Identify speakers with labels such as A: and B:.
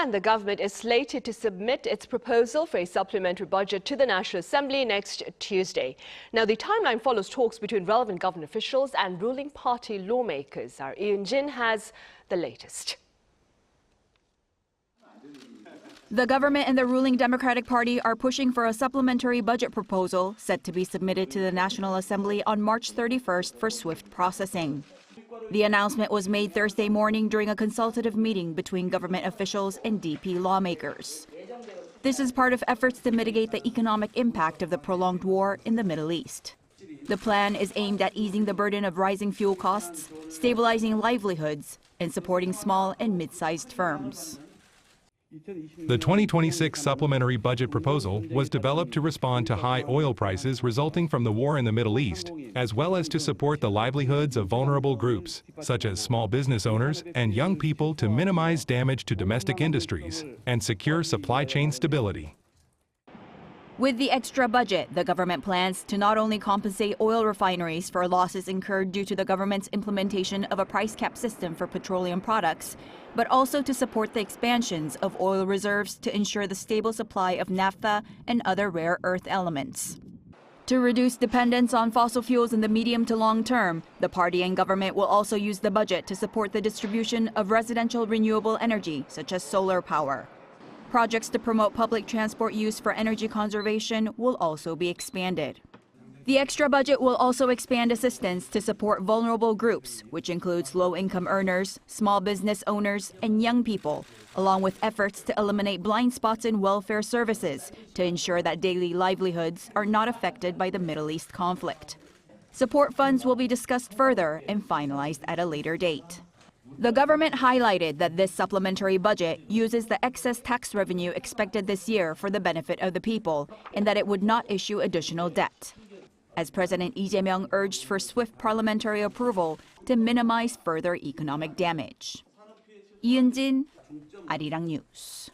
A: And the government is slated to submit its proposal for a supplementary budget to the National Assembly next Tuesday. Now, the timeline follows talks between relevant government officials and ruling party lawmakers. Our Eun-jin has the latest.
B: The government and the ruling Democratic Party are pushing for a supplementary budget proposal set to be submitted to the National Assembly on March 31st for swift processing. The announcement was made Thursday morning during a consultative meeting between government officials and DP lawmakers. This is part of efforts to mitigate the economic impact of the prolonged war in the Middle East. The plan is aimed at easing the burden of rising fuel costs, stabilizing livelihoods, and supporting small and mid-sized firms.
C: The 2026 supplementary budget proposal was developed to respond to high oil prices resulting from the war in the Middle East, as well as to support the livelihoods of vulnerable groups, such as small business owners and young people, to minimize damage to domestic industries and secure supply chain stability.
B: With the extra budget, the government plans to not only compensate oil refineries for losses incurred due to the government's implementation of a price cap system for petroleum products, but also to support the expansions of oil reserves to ensure the stable supply of naphtha and other rare earth elements. To reduce dependence on fossil fuels in the medium to long term, the party and government will also use the budget to support the distribution of residential renewable energy, such as solar power. Projects to promote public transport use for energy conservation will also be expanded. The extra budget will also expand assistance to support vulnerable groups, which includes low-income earners, small business owners, and young people, along with efforts to eliminate blind spots in welfare services to ensure that daily livelihoods are not affected by the Middle East conflict. Support funds will be discussed further and finalized at a later date. The government highlighted that this supplementary budget uses the excess tax revenue expected this year for the benefit of the people, and that it would not issue additional debt. As President Lee Jae-myung urged for swift parliamentary approval to minimize further economic damage. Eun-jin, Arirang News.